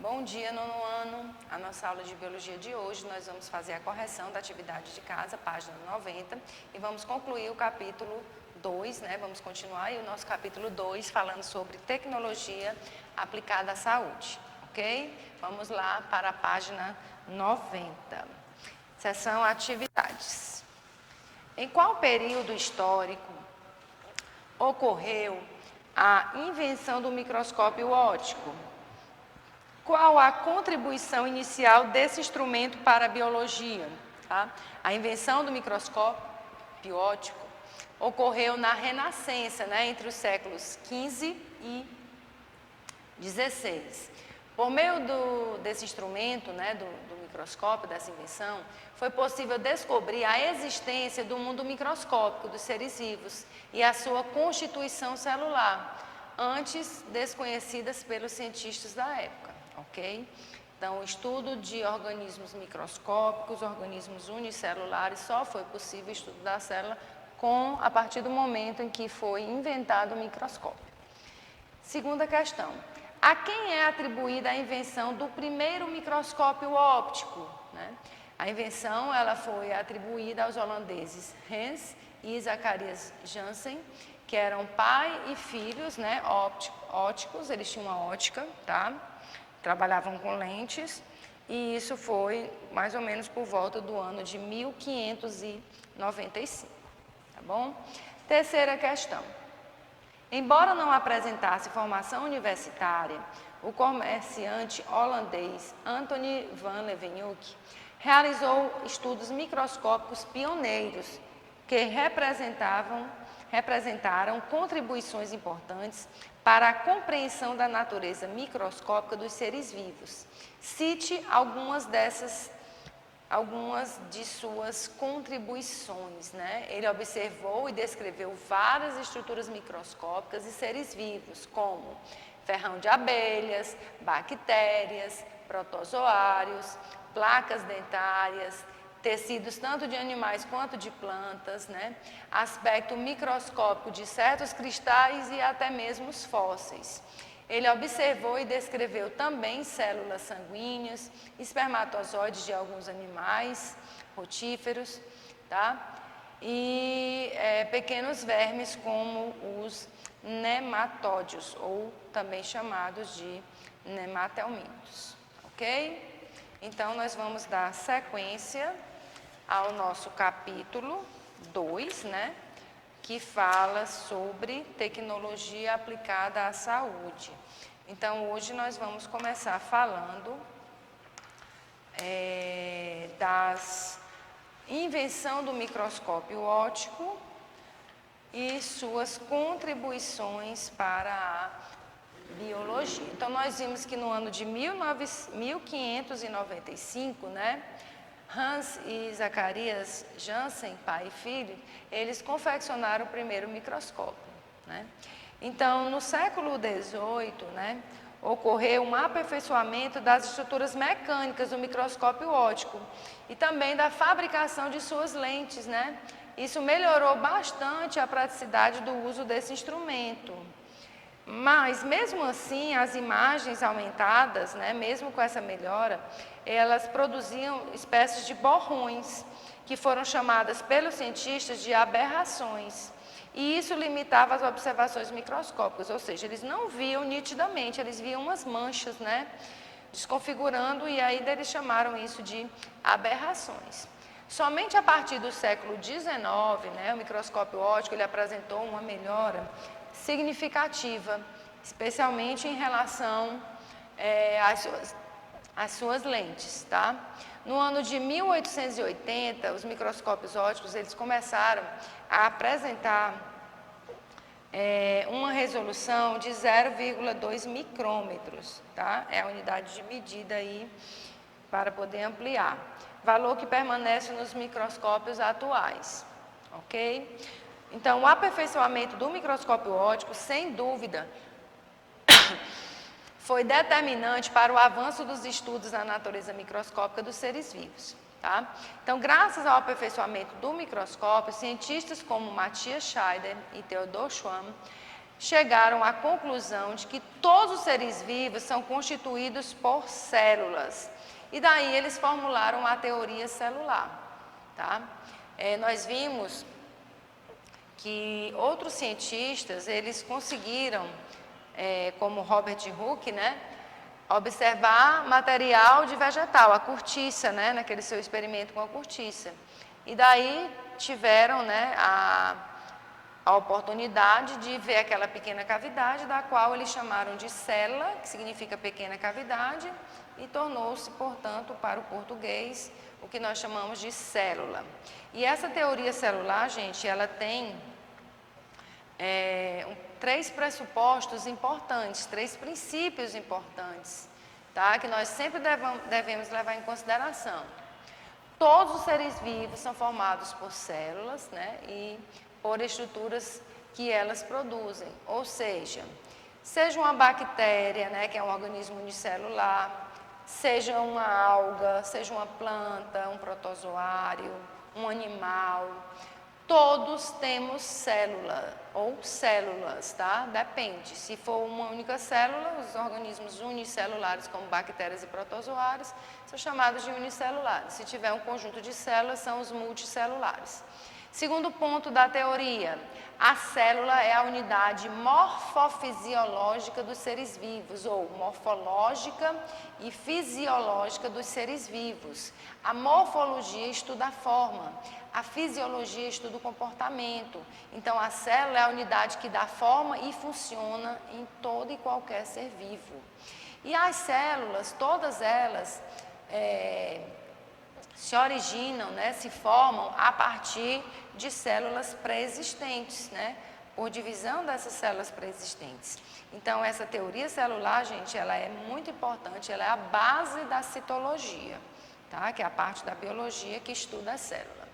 Bom dia, nono ano. A nossa aula de biologia de hoje, nós vamos fazer a correção da atividade de casa, página 90, e vamos concluir o capítulo 2, né? Vamos continuar aí o nosso capítulo 2, falando sobre tecnologia aplicada à saúde, ok? Vamos lá para a página 90. Seção atividades. Em qual período histórico ocorreu a invenção do microscópio óptico? Qual a contribuição inicial desse instrumento para a biologia? Tá? A invenção do microscópio óptico ocorreu na Renascença, né, entre os séculos XV e XVI. Por meio desse instrumento, né, do microscópio, dessa invenção, foi possível descobrir a existência do mundo microscópico dos seres vivos e a sua constituição celular, antes desconhecidas pelos cientistas da época. Ok? Então, o estudo de organismos microscópicos, organismos unicelulares, só foi possível o estudo da célula a partir do momento em que foi inventado o microscópio. Segunda questão. A quem é atribuída a invenção do primeiro microscópio óptico? Né? A invenção ela foi atribuída aos holandeses Hans e Zacharias Janssen, que eram pai e filhos, né, ópticos, eles tinham uma ótica, tá? Trabalhavam com lentes, e isso foi mais ou menos por volta do ano de 1595, tá bom? Terceira questão. Embora não apresentasse formação universitária, o comerciante holandês Anthony van Leeuwenhoek realizou estudos microscópicos pioneiros que representaram contribuições importantes para a compreensão da natureza microscópica dos seres vivos. Cite algumas de suas contribuições, né? Ele observou e descreveu várias estruturas microscópicas de seres vivos, como ferrão de abelhas, bactérias, protozoários, placas dentárias, tecidos tanto de animais quanto de plantas, né? Aspecto microscópico de certos cristais e até mesmo os fósseis. Ele observou e descreveu também células sanguíneas, espermatozoides de alguns animais rotíferos, tá? E pequenos vermes como os nematódios, ou também chamados de nematelmintos, ok? Então, nós vamos dar sequência ao nosso capítulo 2, né? Que fala sobre tecnologia aplicada à saúde. Então, hoje nós vamos começar falando da invenção do microscópio óptico e suas contribuições para a biologia. Então, nós vimos que no ano de 1595, né? Hans e Zacharias Janssen, pai e filho, eles confeccionaram o primeiro microscópio, né? Então, no século XVIII, né, ocorreu um aperfeiçoamento das estruturas mecânicas do microscópio óptico e também da fabricação de suas lentes, né? Isso melhorou bastante a praticidade do uso desse instrumento. Mas, mesmo assim, as imagens aumentadas, né, mesmo com essa melhora, elas produziam espécies de borrões, que foram chamadas pelos cientistas de aberrações. E isso limitava as observações microscópicas, ou seja, eles não viam nitidamente, eles viam umas manchas, né, desconfigurando, e aí eles chamaram isso de aberrações. Somente a partir do século XIX, né, o microscópio óptico ele apresentou uma melhora significativa, especialmente em relação às suas lentes, tá? No ano de 1880, os microscópios ópticos eles começaram a apresentar uma resolução de 0,2 micrômetros, tá? É a unidade de medida aí para poder ampliar. Valor que permanece nos microscópios atuais, ok? Então, o aperfeiçoamento do microscópio óptico, sem dúvida, foi determinante para o avanço dos estudos na natureza microscópica dos seres vivos, tá? Então, graças ao aperfeiçoamento do microscópio, cientistas como Matthias Scheider e Theodor Schwamm chegaram à conclusão de que todos os seres vivos são constituídos por células. E daí eles formularam a teoria celular. Tá? Nós vimos que outros cientistas, eles conseguiram, como Robert Hooke, né, observar material de vegetal, a cortiça, né, naquele seu experimento com a cortiça. E daí tiveram, né, a oportunidade de ver aquela pequena cavidade, da qual eles chamaram de célula, que significa pequena cavidade, e tornou-se, portanto, para o português, o que nós chamamos de célula. E essa teoria celular, gente, ela tem 3 pressupostos importantes, 3 princípios importantes, tá? Que nós sempre devemos levar em consideração. Todos os seres vivos são formados por células, né? E por estruturas que elas produzem, ou seja uma bactéria, né, que é um organismo unicelular, seja uma alga, seja uma planta, um protozoário, um animal, todos temos célula ou células, tá? Depende, se for uma única célula, os organismos unicelulares como bactérias e protozoários são chamados de unicelulares, se tiver um conjunto de células são os multicelulares. Segundo ponto da teoria, a célula é a unidade morfofisiológica dos seres vivos, ou morfológica e fisiológica dos seres vivos. A morfologia estuda a forma, a fisiologia estuda o comportamento. Então, a célula é a unidade que dá forma e funciona em todo e qualquer ser vivo. E as células, todas elas, se originam, né, se formam a partir de células pré-existentes, né, por divisão dessas células pré-existentes. Então, essa teoria celular, gente, ela é muito importante, ela é a base da citologia, tá, que é a parte da biologia que estuda a célula.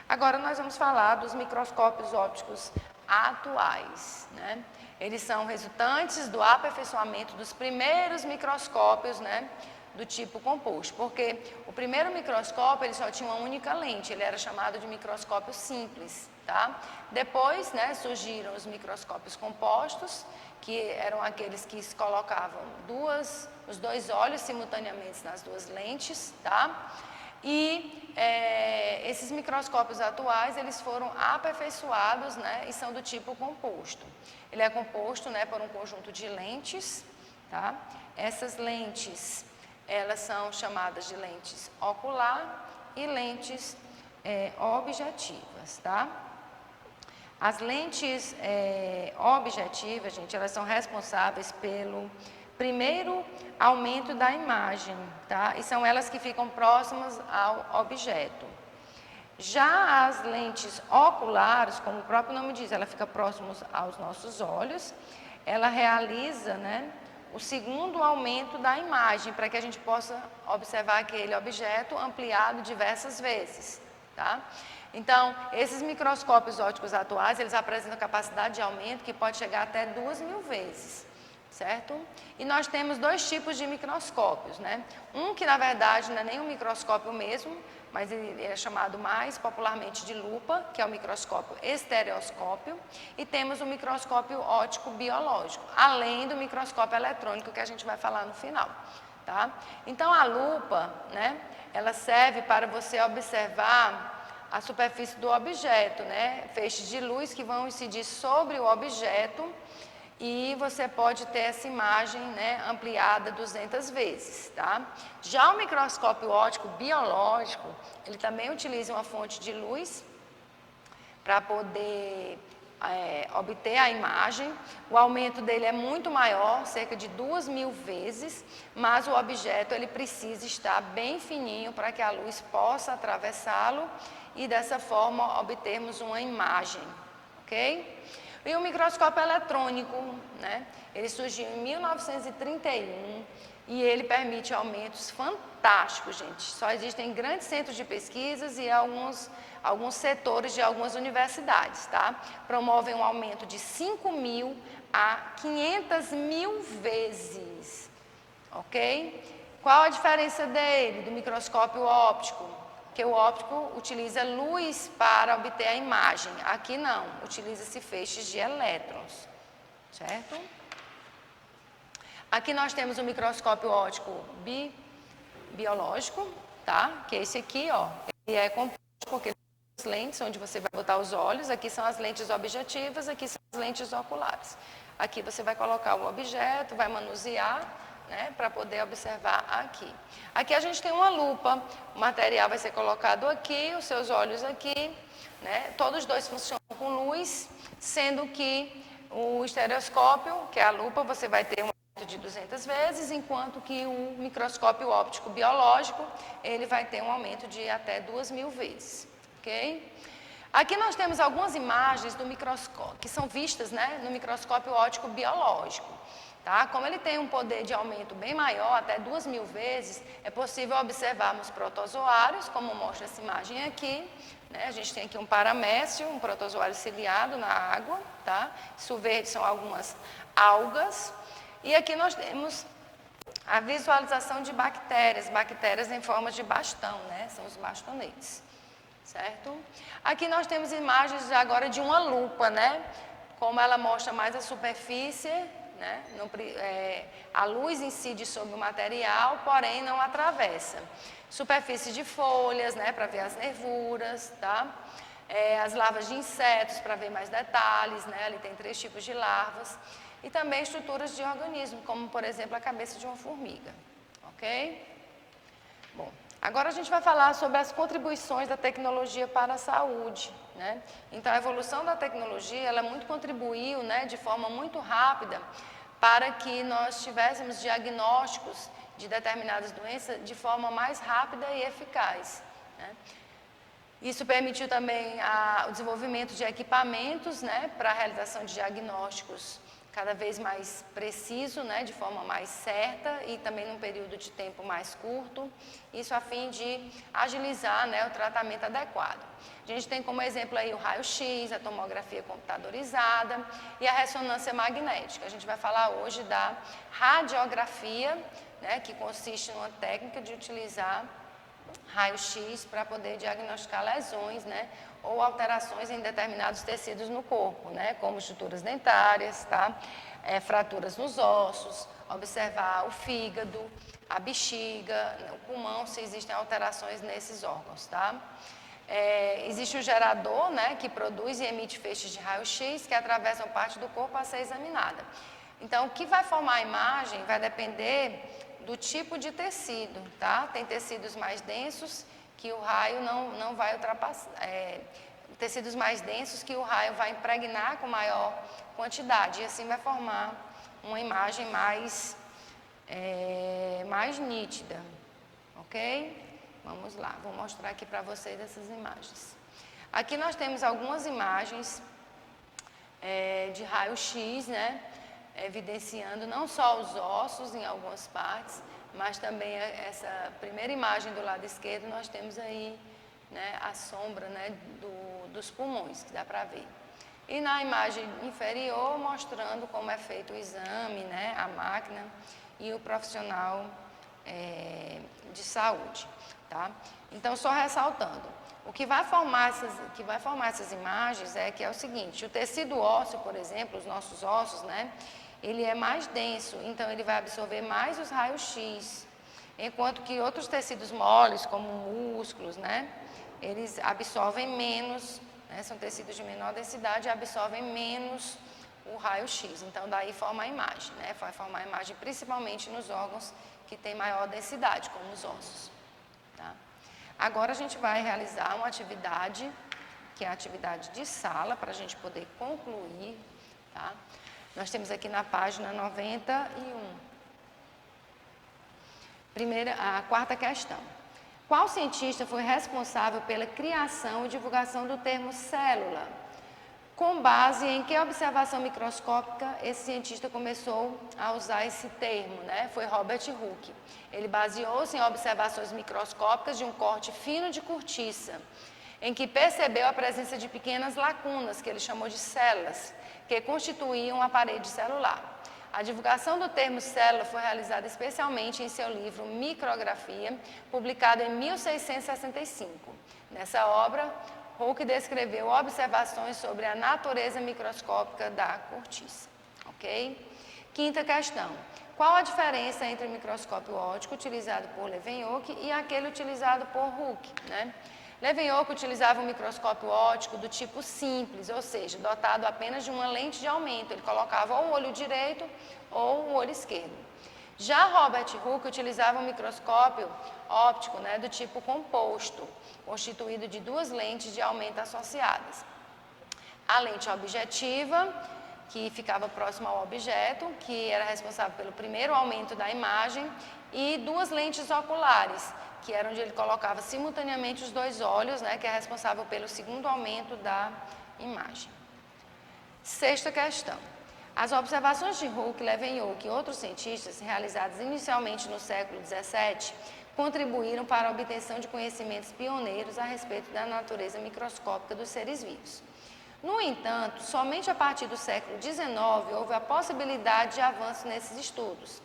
Agora, nós vamos falar dos microscópios ópticos atuais, né? Eles são resultantes do aperfeiçoamento dos primeiros microscópios, né, do tipo composto, porque o primeiro microscópio ele só tinha uma única lente, ele era chamado de microscópio simples, tá? Depois, né, surgiram os microscópios compostos, que eram aqueles que se colocavam os 2 olhos simultaneamente nas 2 lentes, tá? E esses microscópios atuais, eles foram aperfeiçoados, né, e são do tipo composto. Ele é composto, né, por um conjunto de lentes, tá? Essas lentes elas são chamadas de lentes ocular e lentes objetivas, tá? As lentes objetivas, gente, elas são responsáveis pelo primeiro aumento da imagem, tá? E são elas que ficam próximas ao objeto. Já as lentes oculares, como o próprio nome diz, ela fica próxima aos nossos olhos, ela realiza, né, o segundo aumento da imagem, para que a gente possa observar aquele objeto ampliado diversas vezes, tá? Então, esses microscópios ópticos atuais, eles apresentam capacidade de aumento que pode chegar até 2.000 vezes, certo? E nós temos 2 tipos de microscópios, né? Um que, na verdade, não é nem um microscópio mesmo, mas ele é chamado mais popularmente de lupa, que é o microscópio estereoscópio, e temos o microscópio óptico biológico, além do microscópio eletrônico que a gente vai falar no final, tá? Então, a lupa, né, ela serve para você observar a superfície do objeto, né, feixes de luz que vão incidir sobre o objeto, e você pode ter essa imagem, né, ampliada 200 vezes, tá? Já o microscópio óptico biológico, ele também utiliza uma fonte de luz para poder obter a imagem. O aumento dele é muito maior, cerca de 2.000 vezes, mas o objeto ele precisa estar bem fininho para que a luz possa atravessá-lo e dessa forma obtermos uma imagem, ok? E o microscópio eletrônico, né, ele surgiu em 1931 e ele permite aumentos fantásticos, gente. Só existem grandes centros de pesquisas e alguns setores de algumas universidades, tá? Promovem um aumento de 5.000 a 500.000 vezes, ok? Qual a diferença dele, do microscópio óptico? Que o óptico utiliza luz para obter a imagem. Aqui não, utiliza-se feixes de elétrons, certo? Aqui nós temos o microscópio óptico biológico, tá? Que é esse aqui, ó. Ele é composto por aquelas lentes onde você vai botar os olhos. Aqui são as lentes objetivas, aqui são as lentes oculares. Aqui você vai colocar o objeto, vai manusear, né, para poder observar aqui. Aqui a gente tem uma lupa, o material vai ser colocado aqui, os seus olhos aqui, né? Todos os dois funcionam com luz, sendo que o estereoscópio, que é a lupa, você vai ter um de 200 vezes, enquanto que o microscópio óptico biológico, ele vai ter um aumento de até 2.000 vezes, ok? Aqui nós temos algumas imagens do microscópio, que são vistas, né, no microscópio óptico biológico, tá? Como ele tem um poder de aumento bem maior, até 2.000 vezes, é possível observarmos protozoários, como mostra essa imagem aqui, né? A gente tem aqui um paramécio, um protozoário ciliado na água, tá? Isso verde são algumas algas. E aqui nós temos a visualização de bactérias em forma de bastão, né? São os bastonetes, certo? Aqui nós temos imagens agora de uma lupa, né? Como ela mostra mais a superfície, né? A luz incide sobre o material, porém não atravessa. Superfície de folhas, né? Para ver as nervuras, tá? As larvas de insetos, para ver mais detalhes, né? Ali tem 3 tipos de larvas. E também estruturas de organismo, como, por exemplo, a cabeça de uma formiga, ok? Bom, agora a gente vai falar sobre as contribuições da tecnologia para a saúde, né? Então, a evolução da tecnologia, ela muito contribuiu, né, de forma muito rápida para que nós tivéssemos diagnósticos de determinadas doenças de forma mais rápida e eficaz, né? Isso permitiu também o desenvolvimento de equipamentos, né, para a realização de diagnósticos cada vez mais preciso, né, de forma mais certa e também num período de tempo mais curto, isso a fim de agilizar, né, o tratamento adequado. A gente tem como exemplo aí o raio-x, a tomografia computadorizada e a ressonância magnética. A gente vai falar hoje da radiografia, né, que consiste numa técnica de utilizar raio-x para poder diagnosticar lesões, né, ou alterações em determinados tecidos no corpo, né, como estruturas dentárias, tá? Fraturas nos ossos, observar o fígado, a bexiga, o pulmão, se existem alterações nesses órgãos, tá? Existe um gerador, né, que produz e emite feixes de raio-x que atravessam parte do corpo a ser examinada. Então, o que vai formar a imagem vai depender do tipo de tecido, tá? Tem tecidos mais densos que o raio não vai ultrapassar, tecidos mais densos que o raio vai impregnar com maior quantidade e assim vai formar uma imagem mais nítida, ok? Vamos lá, vou mostrar aqui para vocês essas imagens. Aqui nós temos algumas imagens de raio-x, né? Evidenciando não só os ossos em algumas partes, mas também essa primeira imagem do lado esquerdo, nós temos aí, né, a sombra, né, dos pulmões, que dá para ver. E na imagem inferior, mostrando como é feito o exame, né, a máquina e o profissional de saúde, tá? Então, só ressaltando, o que vai formar essas imagens é o seguinte: o tecido ósseo, por exemplo, os nossos ossos, né, ele é mais denso, então ele vai absorver mais os raios-x, enquanto que outros tecidos moles, como músculos, né, eles absorvem menos, né, são tecidos de menor densidade e absorvem menos o raio-x. Então, daí forma a imagem, né, vai formar a imagem principalmente nos órgãos que têm maior densidade, como os ossos, tá? Agora a gente vai realizar uma atividade, que é a atividade de sala, para a gente poder concluir, tá? Nós temos aqui na página 91. A quarta questão. Qual cientista foi responsável pela criação e divulgação do termo célula? Com base em que observação microscópica esse cientista começou a usar esse termo, né? Foi Robert Hooke. Ele baseou-se em observações microscópicas de um corte fino de cortiça, em que percebeu a presença de pequenas lacunas, que ele chamou de células, que constituíam a parede celular. A divulgação do termo célula foi realizada especialmente em seu livro Micrografia, publicado em 1665. Nessa obra, Hooke descreveu observações sobre a natureza microscópica da cortiça. ok? Quinta questão. Qual a diferença entre o microscópio óptico utilizado por Leeuwenhoek e aquele utilizado por Hooke, né? Leeuwenhoek utilizava um microscópio óptico do tipo simples, ou seja, dotado apenas de uma lente de aumento. Ele colocava ou o olho direito ou o olho esquerdo. Já Robert Hooke utilizava um microscópio óptico, né, do tipo composto, constituído de duas lentes de aumento associadas. A lente objetiva, que ficava próxima ao objeto, que era responsável pelo primeiro aumento da imagem, e duas lentes oculares, que era onde ele colocava simultaneamente os dois olhos, né, que é responsável pelo segundo aumento da imagem. Sexta questão. As observações de Hooke, Leeuwenhoek e outros cientistas, realizadas inicialmente no século XVII, contribuíram para a obtenção de conhecimentos pioneiros a respeito da natureza microscópica dos seres vivos. No entanto, somente a partir do século XIX houve a possibilidade de avanço nesses estudos,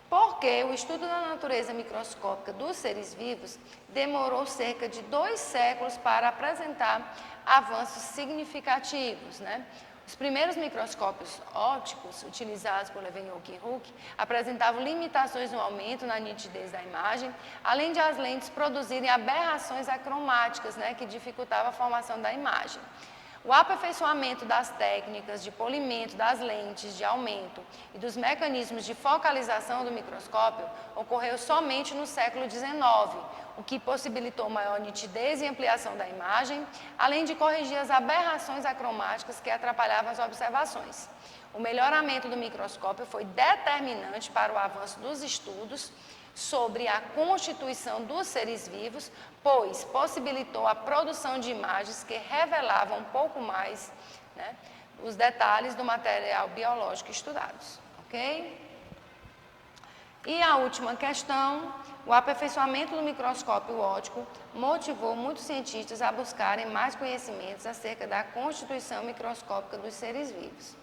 porque o estudo da natureza microscópica dos seres vivos demorou cerca de 2 séculos para apresentar avanços significativos, né? Os primeiros microscópios ópticos utilizados por Leeuwenhoek e Hooke apresentavam limitações no aumento na nitidez da imagem, além de as lentes produzirem aberrações acromáticas, né, que dificultavam a formação da imagem. O aperfeiçoamento das técnicas de polimento das lentes de aumento e dos mecanismos de focalização do microscópio ocorreu somente no século XIX, o que possibilitou maior nitidez e ampliação da imagem, além de corrigir as aberrações acromáticas que atrapalhavam as observações. O melhoramento do microscópio foi determinante para o avanço dos estudos sobre a constituição dos seres vivos, pois possibilitou a produção de imagens que revelavam um pouco mais, né, os detalhes do material biológico estudados, ok? E a última questão, o aperfeiçoamento do microscópio óptico motivou muitos cientistas a buscarem mais conhecimentos acerca da constituição microscópica dos seres vivos.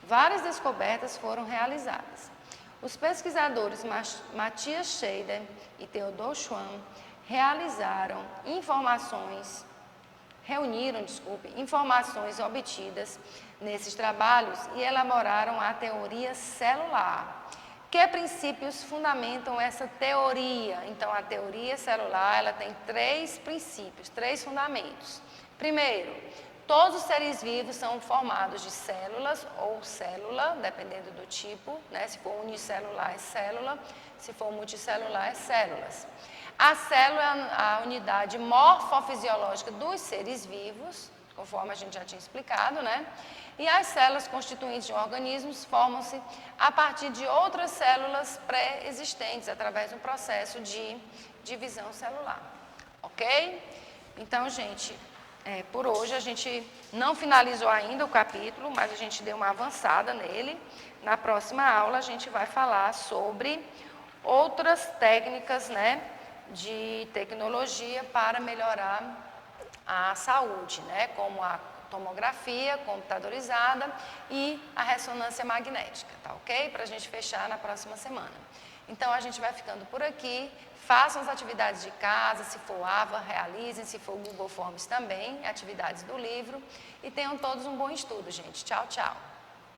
Várias descobertas foram realizadas. Os pesquisadores Matthias Scheider e Theodor Schwann reuniram informações obtidas nesses trabalhos e elaboraram a teoria celular. Que princípios fundamentam essa teoria? Então, a teoria celular, ela tem 3 princípios, 3 fundamentos. Primeiro, todos os seres vivos são formados de células ou célula, dependendo do tipo, né? Se for unicelular é célula, se for multicelular é células. A célula é a unidade morfofisiológica dos seres vivos, conforme a gente já tinha explicado, né? E as células constituintes de organismos formam-se a partir de outras células pré-existentes, através de um processo de divisão celular, ok? Então, gente, por hoje a gente não finalizou ainda o capítulo, mas a gente deu uma avançada nele. Na próxima aula a gente vai falar sobre outras técnicas, né, de tecnologia para melhorar a saúde, né, como a tomografia computadorizada e a ressonância magnética, tá ok? Para a gente fechar na próxima semana. Então, a gente vai ficando por aqui. Façam as atividades de casa, se for AVA, realizem, se for Google Forms também, atividades do livro. E tenham todos um bom estudo, gente. Tchau, tchau.